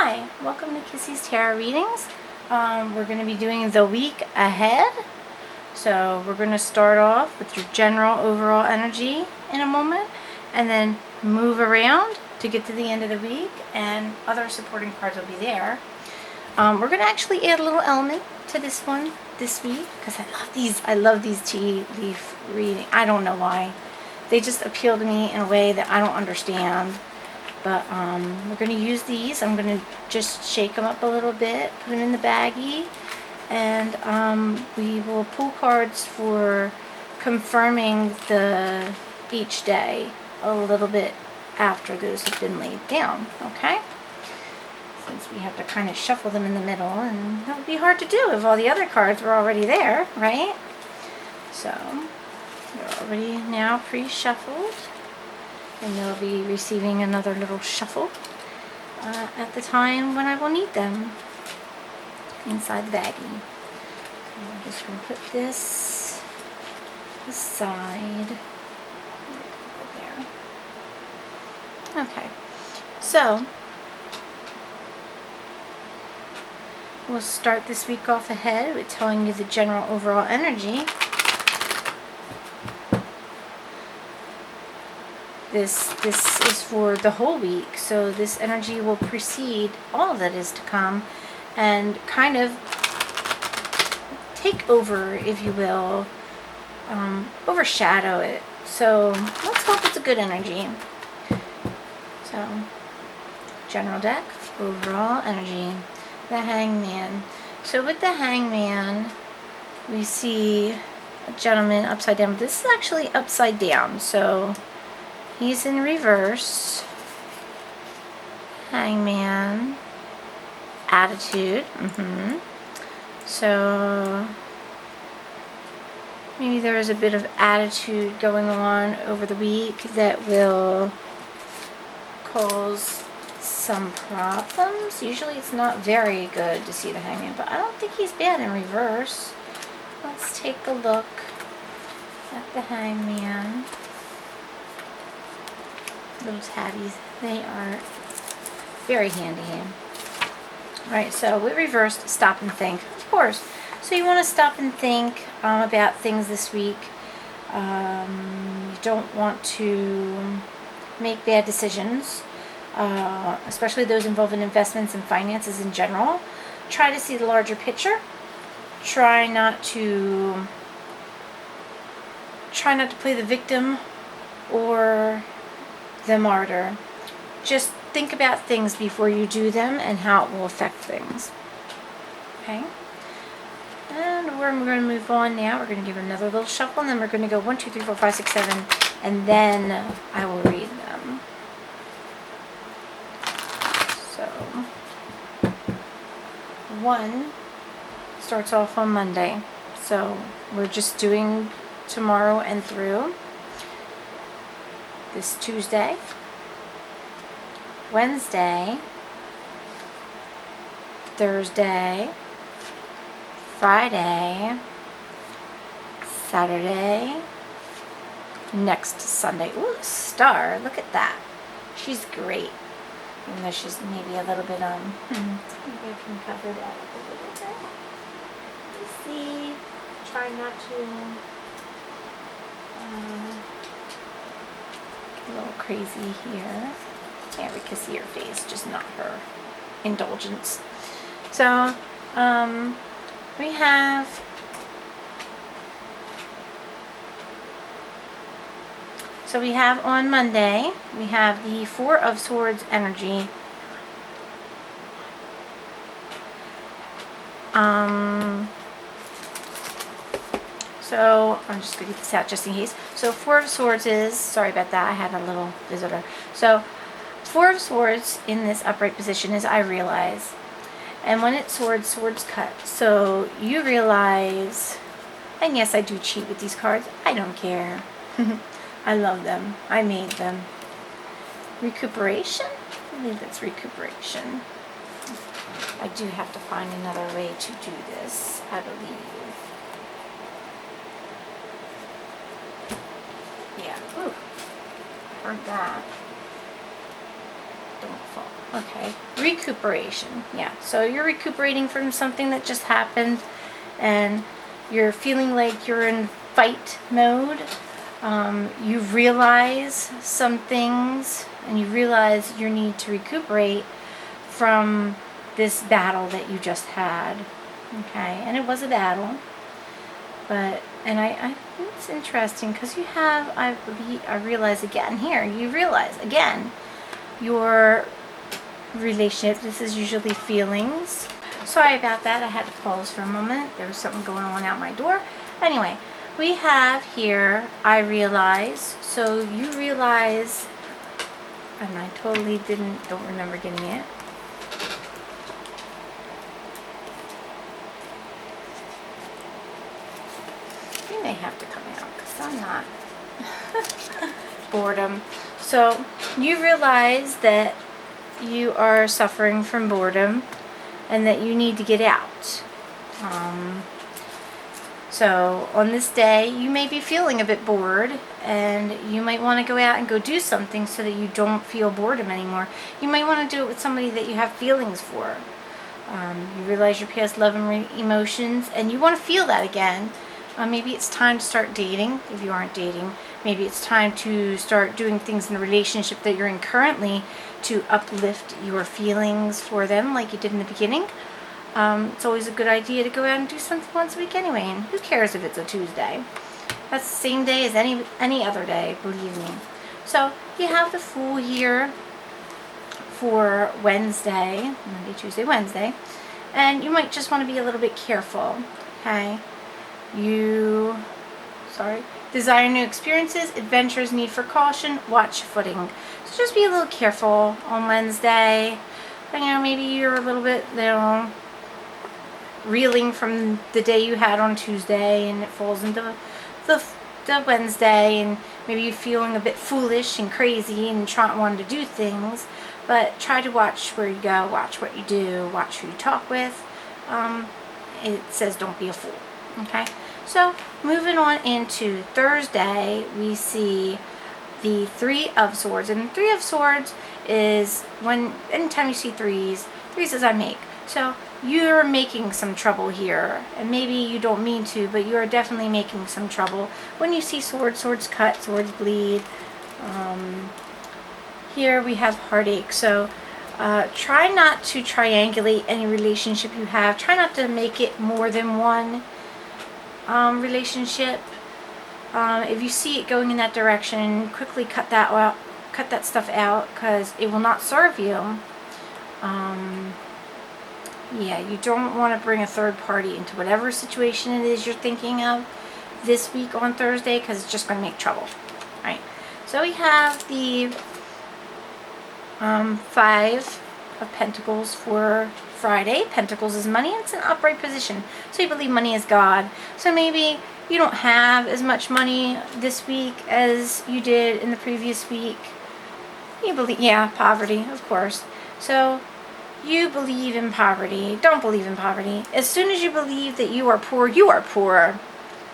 Hi, welcome to Kissy's Tarot Readings. We're going to be doing the week ahead. So we're going to start off with your general overall energy in a moment and then move around to get to the end of the week, and other supporting cards will be there. We're going to actually add a little element to this one this week because I love these tea leaf reading. I don't know why. They just appeal to me in a way that I don't understand. But we're going to use these. I'm going to just shake them up a little bit, put them in the baggie, and we will pull cards for confirming each day a little bit after those have been laid down, okay? Since we have to kind of shuffle them in the middle, and that would be hard to do if all the other cards were already there, right? So, they're already now pre-shuffled. And they'll be receiving another little shuffle at the time when I will need them inside the baggie. So I'm just going to put this aside. There. Okay, so we'll start this week off ahead with telling you the general overall energy. This is for the whole week, so this energy will precede all that is to come and kind of take over, if you will, overshadow it. So let's hope it's a good energy. So, general deck, overall energy, the Hangman. So with the Hangman, we see a gentleman upside down. This is actually upside down, so he's in reverse. Hangman. Attitude. So maybe there is a bit of attitude going on over the week that will cause some problems. Usually it's not very good to see the Hangman, but I don't think he's bad in reverse. Let's take a look at the Hangman. Those tabbies, they are very handy. Alright, so with reversed, stop and think. Of course. So you want to stop and think about things this week. You don't want to make bad decisions, especially those involving investments and finances in general. Try to see the larger picture. Try not to play the victim or the martyr. Just think about things before you do them and how it will affect things. Okay? And we're going to move on now. We're going to give another little shuffle, and then we're going to go 1, 2, 3, 4, 5, 6, 7, and then I will read them. So, 1 starts off on Monday. So, we're just doing tomorrow and through. This Tuesday, Wednesday, Thursday, Friday, Saturday, next Sunday. Ooh, star, look at that. She's great. Even though she's maybe a little bit, maybe I can cover that up a little bit. You see, try not to, a little crazy here. Yeah, we can see her face, just not her indulgence. So, we have on Monday, we have the 4 of Swords energy. So, I'm just going to get this out just in case. So, 4 of Swords is, sorry about that, I had a little visitor. So, 4 of Swords in this upright position is I realize. And when it's swords, swords cut. So, you realize, and yes, I do cheat with these cards. I don't care. I love them. I made them. Recuperation? I believe it's recuperation. I do have to find another way to do this, I believe. Yeah. Ooh. Heard that. Don't fall. Okay, recuperation. Yeah, so you're recuperating from something that just happened, and you're feeling like you're in fight mode. You realize some things, and you realize your need to recuperate from this battle that you just had. Okay, and it was a battle, but, and I it's interesting because you have, I realize again here, you realize again your relationship. This is usually feelings. Sorry about that. I had to pause for a moment. There was something going on out my door. Anyway, we have here, I realize. So you realize, and I totally don't remember getting it. You may have to come out because I'm not. Boredom. So you realize that you are suffering from boredom and that you need to get out. So on this day, you may be feeling a bit bored, and you might want to go out and go do something so that you don't feel boredom anymore. You might want to do it with somebody that you have feelings for. You realize your past love and emotions, and you want to feel that again. Maybe it's time to start dating if you aren't dating. Maybe it's time to start doing things in the relationship that you're in currently to uplift your feelings for them like you did in the beginning. It's always a good idea to go out and do something once a week anyway, and who cares if it's a Tuesday? That's the same day as any other day, believe me. So you have the full year for Wednesday, Monday, Tuesday, Wednesday, and you might just want to be a little bit careful, okay? Desire new experiences, adventures, need for caution, watch footing. So just be a little careful on Wednesday. Maybe you're a little bit, reeling from the day you had on Tuesday, and it falls into the Wednesday, and maybe you're feeling a bit foolish and crazy and wanting to do things. But try to watch where you go, watch what you do, watch who you talk with. It says don't be a fool. Okay, so moving on into Thursday, we see the Three of Swords. And the Three of Swords is anytime you see threes is I make. So you're making some trouble here, and maybe you don't mean to, but you are definitely making some trouble. When you see swords cut, swords bleed. Here we have heartache. So try not to triangulate any relationship you have. Try not to make it more than one relationship. If you see it going in that direction, quickly cut that stuff out, because it will not serve you. Yeah, you don't want to bring a third party into whatever situation it is you're thinking of this week on Thursday, because it's just going to make trouble. All right. So we have the Five of Pentacles for Friday. Pentacles is money, and it's an upright position. So you believe money is God. So maybe you don't have as much money this week as you did in the previous week. You believe, yeah, poverty, of course. So you believe in poverty. Don't believe in poverty. As soon as you believe that you are poor, you are poor.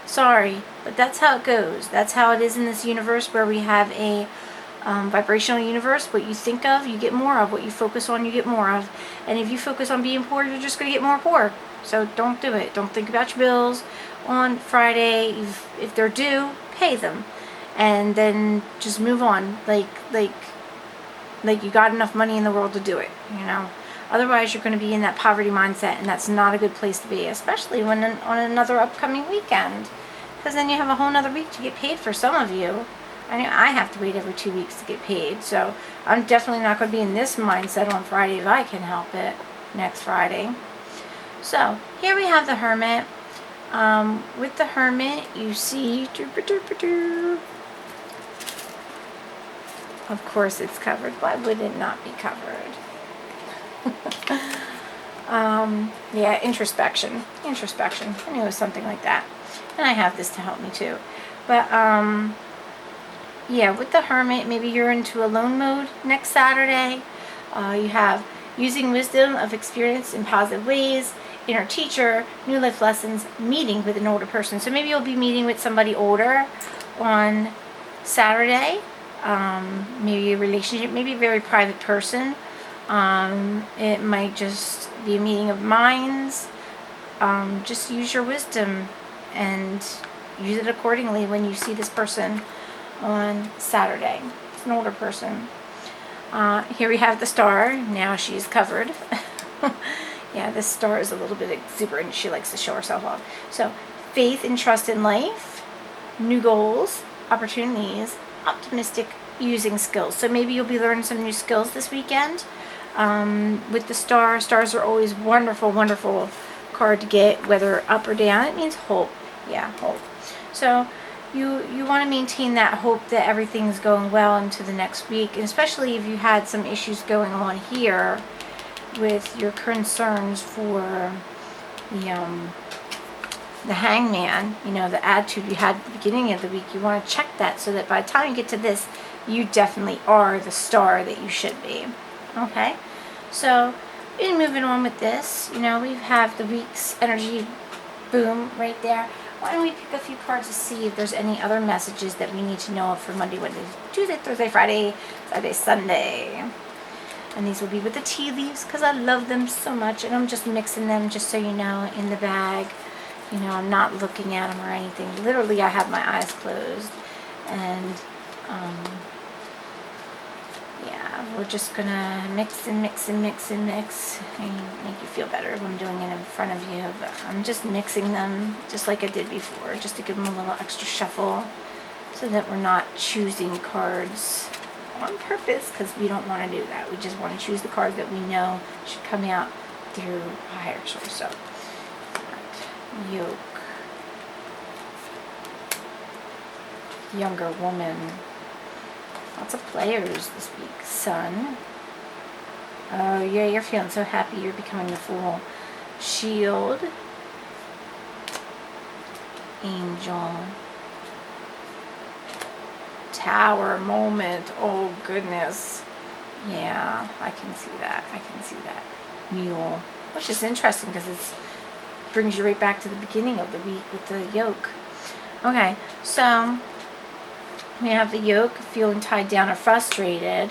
Sorry, but that's how it goes. That's how it is in this universe, where we have a vibrational universe. What you think of, you get more of. What you focus on, you get more of. And if you focus on being poor, you're just going to get more poor. So don't do it. Don't think about your bills on Friday. If they're due, pay them, and then just move on. Like you got enough money in the world to do it. Otherwise, you're going to be in that poverty mindset, and that's not a good place to be, especially when on another upcoming weekend, because then you have a whole other week to get paid for some of you. I have to wait every 2 weeks to get paid, so I'm definitely not going to be in this mindset on Friday if I can help it, next Friday. So here we have the Hermit. With the Hermit, you see, of course it's covered. Why would it not be covered? Yeah, introspection. I knew it was something like that. And I have this to help me too. But, yeah, with the Hermit, maybe you're into alone mode next Saturday. You have using wisdom of experience in positive ways, inner teacher, new life lessons, meeting with an older person. So maybe you'll be meeting with somebody older on Saturday. Maybe a relationship, maybe a very private person. It might just be a meeting of minds. Just use your wisdom and use it accordingly when you see this person on Saturday. It's an older person. Here we have the star. Now she's covered. Yeah, this star is a little bit exuberant. She likes to show herself off. So, faith and trust in life, new goals, opportunities, optimistic using skills. So maybe you'll be learning some new skills this weekend. With the star, stars are always wonderful, wonderful card to get, whether up or down. It means hope. Yeah, hope. So you want to maintain that hope that everything's going well into the next week, and especially if you had some issues going on here with your concerns for the hangman, the attitude you had at the beginning of the week. You want to check that so that by the time you get to this, you definitely are the star that you should be. Okay, so in moving on with this, we have the week's energy boom right there. Why don't we pick a few cards to see if there's any other messages that we need to know for Monday, Wednesday, Tuesday, Thursday, Friday, Saturday, Sunday. And these will be with the tea leaves because I love them so much. And I'm just mixing them, just so you know, in the bag. I'm not looking at them or anything. Literally, I have my eyes closed. And, yeah, we're just going to mix and mix and mix and mix. And make you feel better if I'm doing it in front of you. But I'm just mixing them just like I did before, just to give them a little extra shuffle so that we're not choosing cards on purpose, because we don't want to do that. We just want to choose the card that we know should come out through a higher source. So, yoke, younger woman, lots of players this week. Sun. Oh yeah, you're feeling so happy you're becoming the fool. Shield, angel, Tower moment. Oh goodness. Yeah, I can see that. Mule, which is interesting because it brings you right back to the beginning of the week with the yoke. Okay, so we have the yoke, feeling tied down or frustrated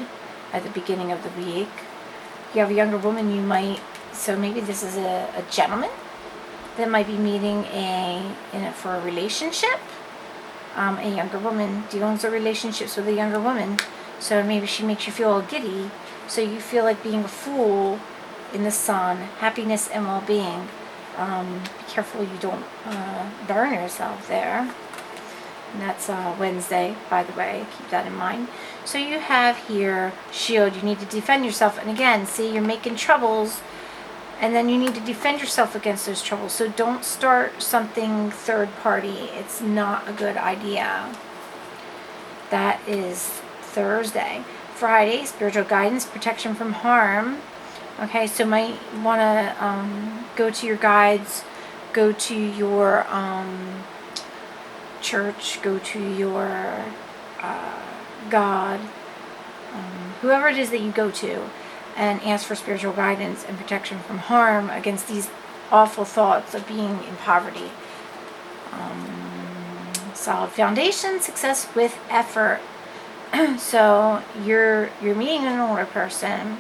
at the beginning of the week. You have a younger woman, so maybe this is a gentleman that might be meeting for a relationship. A younger woman deals with relationships with a younger woman, so maybe she makes you feel all giddy, so you feel like being a fool in the sun. Happiness and well-being. Be careful you don't burn yourself there. And that's Wednesday, by the way. Keep that in mind. So you have here shield. You need to defend yourself, and again, see, you're making troubles. And then you need to defend yourself against those troubles. So don't start something third party. It's not a good idea. That is Thursday. Friday, spiritual guidance, protection from harm. Okay, so might want to go to your guides, go to your church, go to your God, whoever it is that you go to, and ask for spiritual guidance and protection from harm against these awful thoughts of being in poverty. Solid foundation, success with effort. So you're meeting an older person,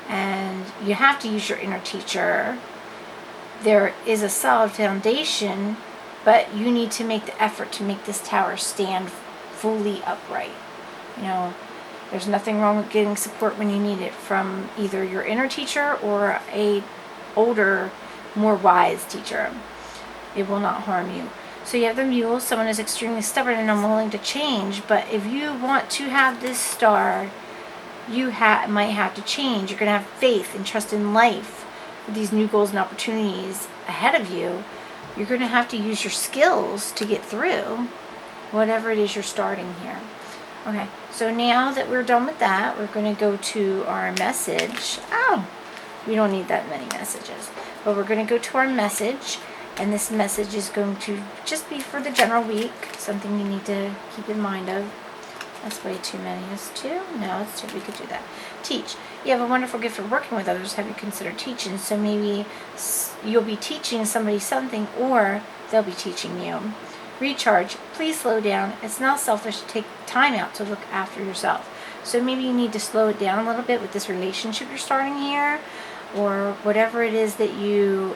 and you have to use your inner teacher. There is a solid foundation, but you need to make the effort to make this tower stand fully upright. There's nothing wrong with getting support when you need it from either your inner teacher or a older, more wise teacher. It will not harm you. So you have the mule. Someone is extremely stubborn and unwilling to change. But if you want to have this star, you might have to change. You're going to have faith and trust in life with these new goals and opportunities ahead of you. You're going to have to use your skills to get through whatever it is you're starting here. Okay, so now that we're done with that, we're going to go to our message. Oh, we don't need that many messages. But we're going to go to our message, and this message is going to just be for the general week, something you need to keep in mind of. That's way too many. Is 2? No, it's 2. We could do that. Teach. You have a wonderful gift for working with others. Have you considered teaching? So maybe you'll be teaching somebody something, or they'll be teaching you. Recharge. Please slow down. It's not selfish to take time out to look after yourself. So maybe you need to slow it down a little bit with this relationship you're starting here, or whatever it is that you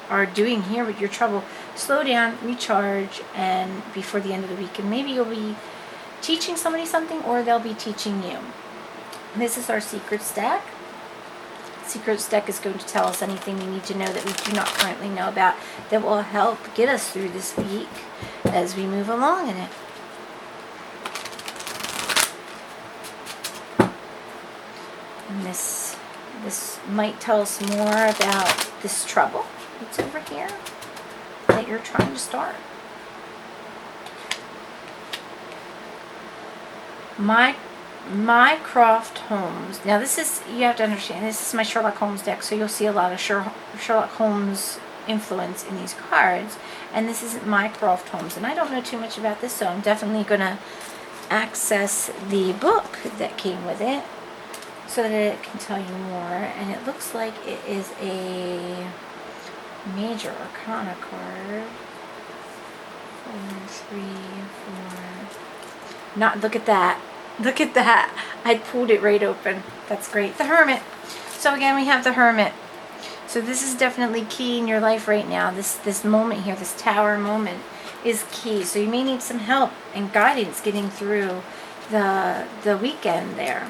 are doing here with your trouble. Slow down, recharge, and before the end of the week, and maybe you'll be teaching somebody something, or they'll be teaching you. This is our secret stack. Secret stack is going to tell us anything we need to know that we do not currently know about, that will help get us through this week as we move along in it. And this might tell us more about this trouble that's over here that you're trying to start. Mycroft Holmes. Now this is, you have to understand, this is my Sherlock Holmes deck, so you'll see a lot of Sherlock Holmes influence in these cards. And this is Mycroft Holmes. And I don't know too much about this, so I'm definitely going to access the book that came with it so that it can tell you more. And it looks like it is a Major Arcana card. 4, 3, 4. Not, look at that. Look at that. I pulled it right open. That's great. The Hermit. So again, we have the Hermit. So this is definitely key in your life right now. This moment here, this Tower moment, is key. So you may need some help and guidance getting through the weekend there.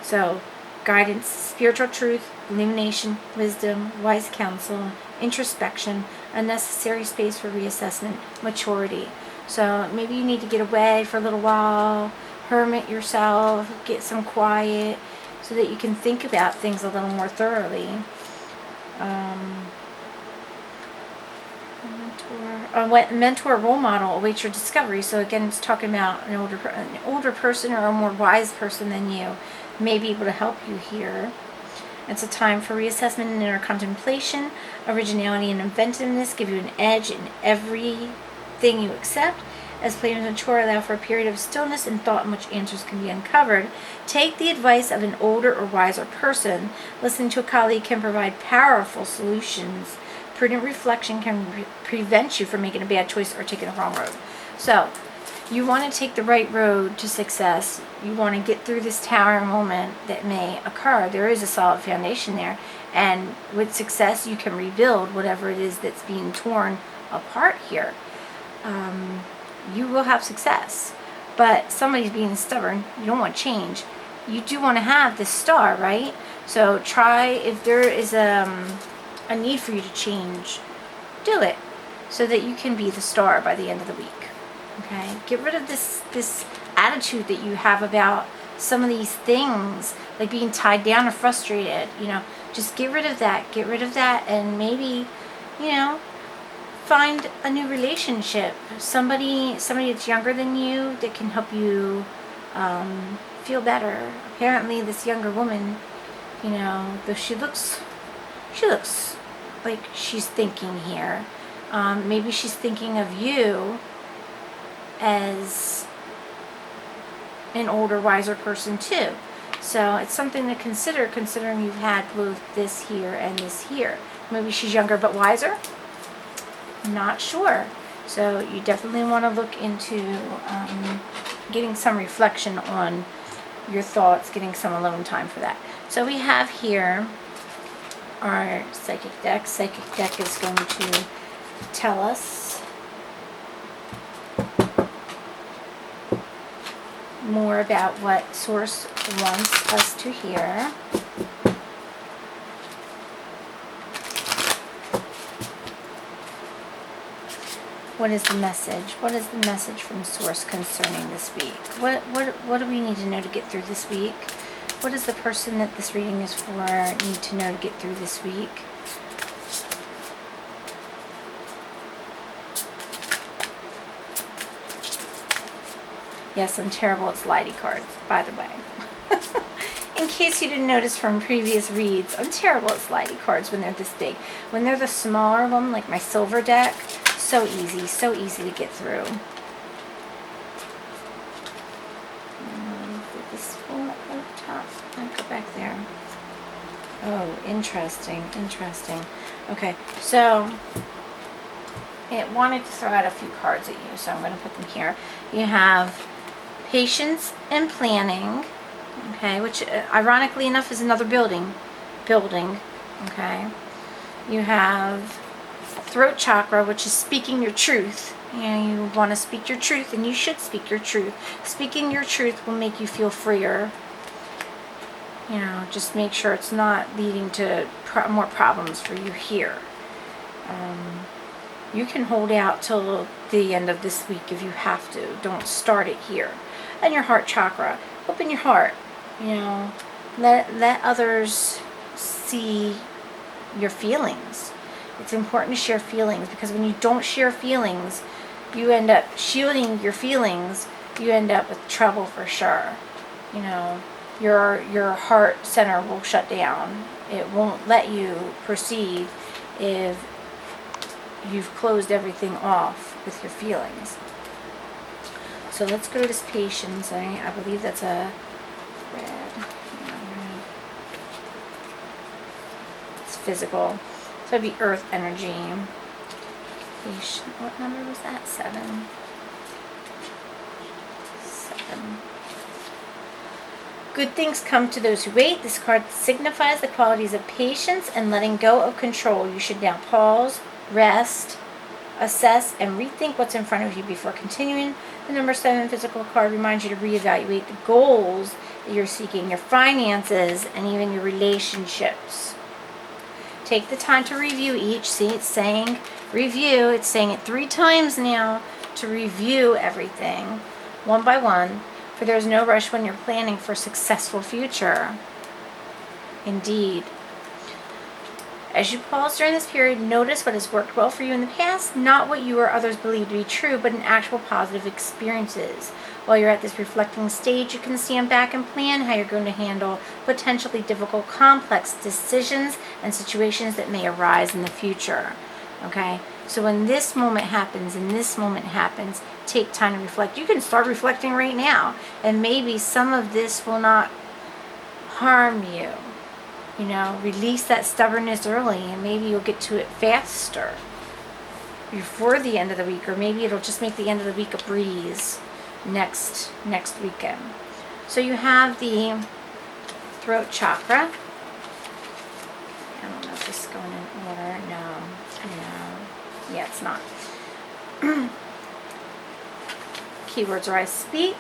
So guidance, spiritual truth, illumination, wisdom, wise counsel, introspection, a necessary space for reassessment, maturity. So maybe you need to get away for a little while, hermit yourself, get some quiet so that you can think about things a little more thoroughly. Mentor role model awaits your discovery. So again, it's talking about an older person or a more wise person than you may be able to help you here. It's a time for reassessment and inner contemplation. Originality and inventiveness give you an edge in everything you accept. As players mature, allow for a period of stillness and thought in which answers can be uncovered. Take the advice of an older or wiser person. Listening to a colleague can provide powerful solutions. Prudent reflection can prevent you from making a bad choice or taking the wrong road. So, you want to take the right road to success. You want to get through this tower moment that may occur. There is a solid foundation there. And with success, you can rebuild whatever it is that's being torn apart here. You will have success. But somebody's being stubborn. You don't want change. You do want to have this star, right? So try, if there is a need for you to change, do it so that you can be the star by the end of the week. Okay? Get rid of this attitude that you have about some of these things, like being tied down or frustrated. Just get rid of that. Get rid of that, and maybe, find a new relationship. Somebody that's younger than you that can help you feel better. Apparently, this younger woman, though she looks like she's thinking here. Maybe she's thinking of you as an older, wiser person too. So it's something to consider, considering you've had both this here and this here. Maybe she's younger but wiser? Not sure. So you definitely want to look into getting some reflection on your thoughts, getting some alone time for that. So we have here our psychic deck. Psychic deck is going to tell us more about what Source wants us to hear. What is the message? What is the message from Source concerning this week? What do we need to know to get through this week? What does the person that this reading is for need to know to get through this week? Yes, I'm terrible at slidey cards, by the way. In case you didn't notice from previous reads, I'm terrible at slidey cards when they're this big. When they're the smaller one, like my silver deck, so easy to get through. This one up top. I'll go back there. Oh, interesting. Okay, so it wanted to throw out a few cards at you, so I'm going to put them here. You have patience and planning, okay, which ironically enough is another building, okay. You have throat chakra, which is speaking your truth. You want to speak your truth, and you should speak your truth. Speaking your truth will make you feel freer. Just make sure it's not leading to more problems for you here. You can hold out till the end of this week if you have to. Don't start it here. And your heart chakra, open your heart. Let others see your feelings. It's important to share feelings, because when you don't share feelings, you end up shielding your feelings. You end up with trouble for sure. Your heart center will shut down. It won't let you proceed if you've closed everything off with your feelings. So let's go to this patience. I believe that's a red. It's physical. So it'd be earth energy. What number was that? 7. Good things come to those who wait. This card signifies the qualities of patience and letting go of control. You should now pause, rest, assess, and rethink what's in front of you before continuing. The number 7 physical card reminds you to reevaluate the goals that you're seeking, your finances, and even your relationships. Take the time to review each. See, it's saying review. It's saying it 3 times now, to review everything one by one, for there is no rush when you're planning for a successful future. Indeed. As you pause during this period, notice what has worked well for you in the past, not what you or others believe to be true, but in actual positive experiences. While you're at this reflecting stage, you can stand back and plan how you're going to handle potentially difficult, complex decisions and situations that may arise in the future. Okay? So when this moment happens and this moment happens, take time to reflect. You can start reflecting right now, and maybe some of this will not harm you. Release that stubbornness early, and maybe you'll get to it faster before the end of the week, or maybe it'll just make the end of the week a breeze next weekend. So you have the throat chakra. I don't know if this is going in order. No. Yeah, it's not. Keywords are I speak.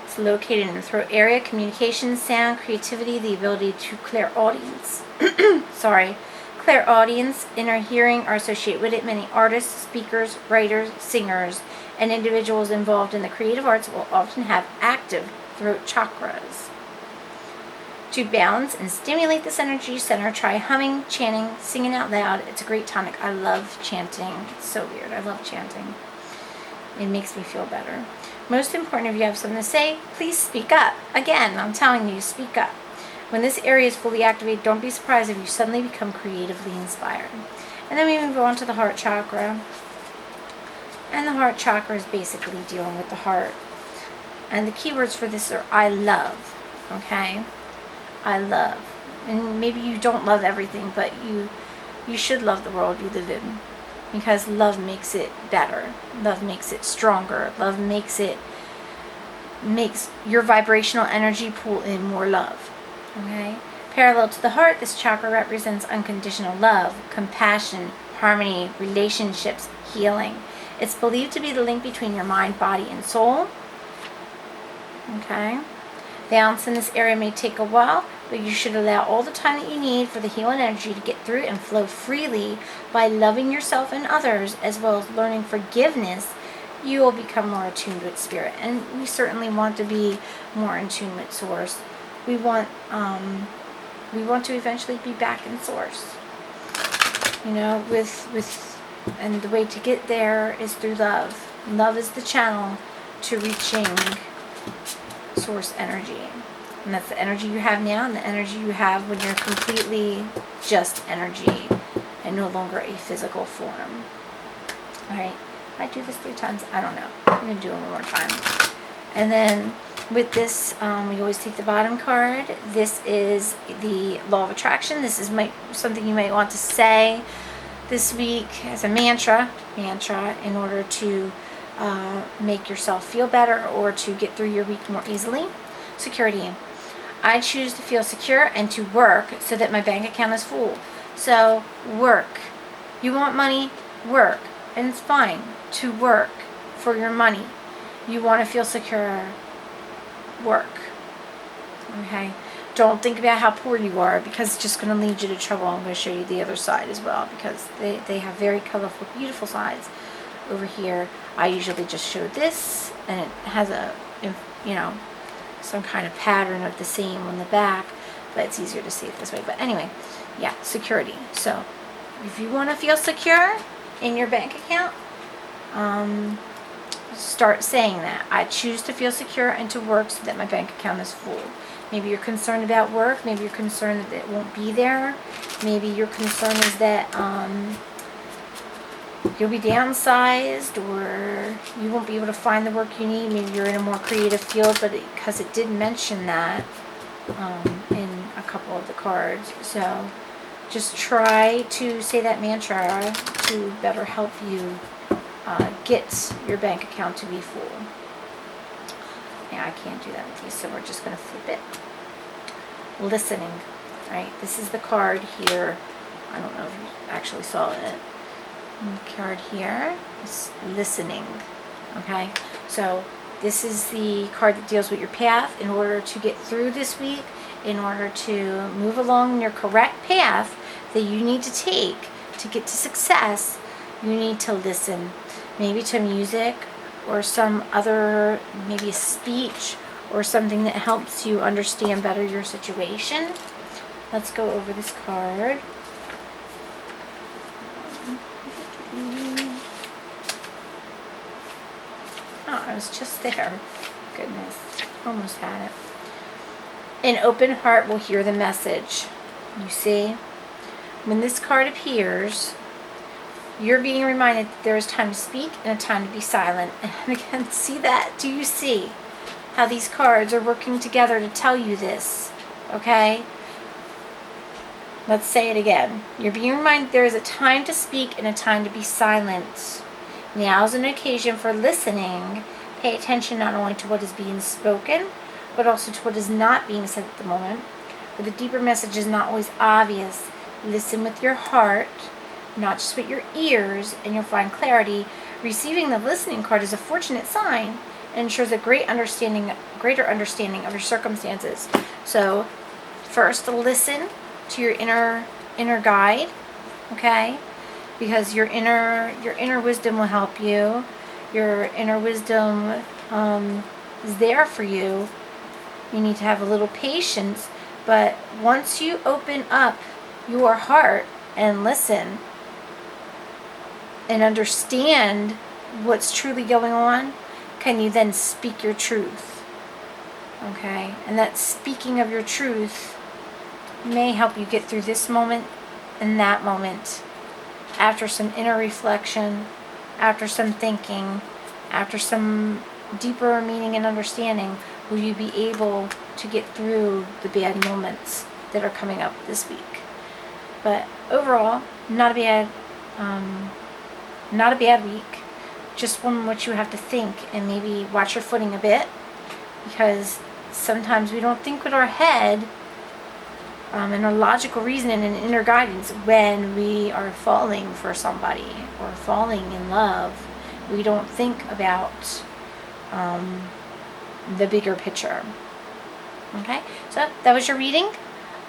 It's located in the throat area. Communication, sound, creativity, the ability to clairaudience. Clairaudience, inner hearing are associated with it. Many artists, speakers, writers, singers, and individuals involved in the creative arts will often have active throat chakras. To balance and stimulate this energy center, try humming, chanting, singing out loud. It's a great tonic. I love chanting. It's so weird. I love chanting. It makes me feel better. Most important, if you have something to say, please speak up. Again, I'm telling you, speak up. When this area is fully activated, don't be surprised if you suddenly become creatively inspired. And then we move on to the heart chakra. And the heart chakra is basically dealing with the heart. And the keywords for this are I love. Okay? I love. And maybe you don't love everything, but you should love the world you live in. Because love makes it better. Love makes it stronger. Love makes your vibrational energy pull in more love. Okay? Parallel to the heart, this chakra represents unconditional love, compassion, harmony, relationships, healing. It's believed to be the link between your mind, body, and soul. Okay? Balance in this area may take a while, but you should allow all the time that you need for the healing energy to get through and flow freely. By loving yourself and others, as well as learning forgiveness, you will become more attuned with spirit. And we certainly want to be more in tune with source. We want to eventually be back in source. And the way to get there is through love. Love is the channel to reaching source energy. And that's the energy you have now and the energy you have when you're completely just energy and no longer a physical form. Alright, I do this 3 times. I don't know. I'm going to do it one more time. And then with this, we always take the bottom card. This is the law of attraction. This is something you might want to say this week as a mantra in order to make yourself feel better or to get through your week more easily. Security. I choose to feel secure and to work so that my bank account is full. So work. You want money? Work. And it's fine to work for your money. You want to feel secure? Work. Okay? Don't think about how poor you are, because it's just going to lead you to trouble. I'm going to show you the other side as well, because they have very colorful, beautiful sides over here. I usually just show this, and it has a, you know, some kind of pattern of the same on the back, but it's easier to see it this way. But anyway, yeah, security. So if you want to feel secure in your bank account, start saying that. I choose to feel secure and to work so that my bank account is full. Maybe you're concerned about work. Maybe you're concerned that it won't be there. Maybe your concern is that you'll be downsized, or you won't be able to find the work you need. Maybe you're in a more creative field, but because it did mention that in a couple of the cards. So just try to say that mantra to better help you get your bank account to be full. Yeah, I can't do that with you, so we're just going to flip it. Listening, right? This is the card here. I don't know if you actually saw it. The card here is listening. Okay, so this is the card that deals with your path. In order to get through this week, in order to move along your correct path that you need to take to get to success, you need to listen. Maybe to music or some other, maybe a speech or something that helps you understand better your situation. Let's go over this card. Oh, I was just there. Goodness, almost had it. An open heart will hear the message. You see? When this card appears, you're being reminded that there is time to speak and a time to be silent. And again, see that? Do you see how these cards are working together to tell you this? Okay? Let's say it again. You're being reminded there is a time to speak and a time to be silent. Now is an occasion for listening. Pay attention not only to what is being spoken, but also to what is not being said at the moment. But the deeper message is not always obvious. Listen with your heart, not just with your ears, and you'll find clarity. Receiving the listening card is a fortunate sign and ensures a greater understanding of your circumstances. So, first, listen to your inner guide, okay? Because your inner wisdom will help you. Your inner wisdom is there for you. You need to have a little patience, but once you open up your heart and listen and understand what's truly going on, can you then speak your truth? Okay? And that speaking of your truth may help you get through this moment and that moment. After some inner reflection, after some thinking, after some deeper meaning and understanding, will you be able to get through the bad moments that are coming up this week. But overall, not a bad week. Just one in which you have to think and maybe watch your footing a bit, because sometimes we don't think with our head and our logical reasoning and inner guidance when we are falling for somebody or falling in love. We don't think about the bigger picture. Okay, so that was your reading.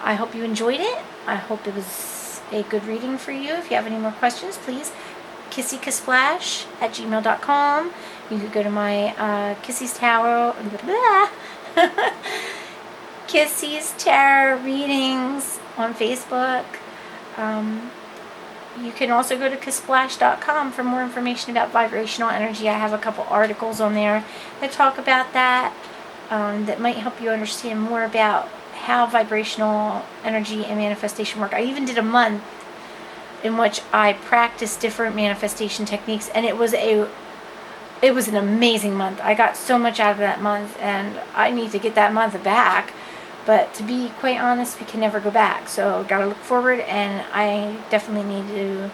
I hope you enjoyed it. I hope it was a good reading for you. If you have any more questions, please kissykassplash@gmail.com. You could go to my Kissy's Tarot Kissy's Tarot readings on Facebook. You can also go to kisssplash.com for more information about vibrational energy. I have a couple articles on there that talk about that, that might help you understand more about how vibrational energy and manifestation work. I even did a month in which I practiced different manifestation techniques, and it was an amazing month. I got so much out of that month, and I need to get that month back. But to be quite honest, we can never go back. So gotta look forward, and I definitely need to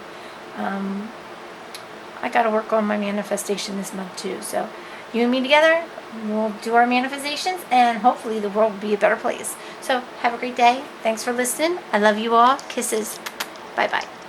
I got to work on my manifestation this month too. So you and me together, we'll do our manifestations, and hopefully the world will be a better place. So have a great day. Thanks for listening. I love you all. Kisses. Bye-bye.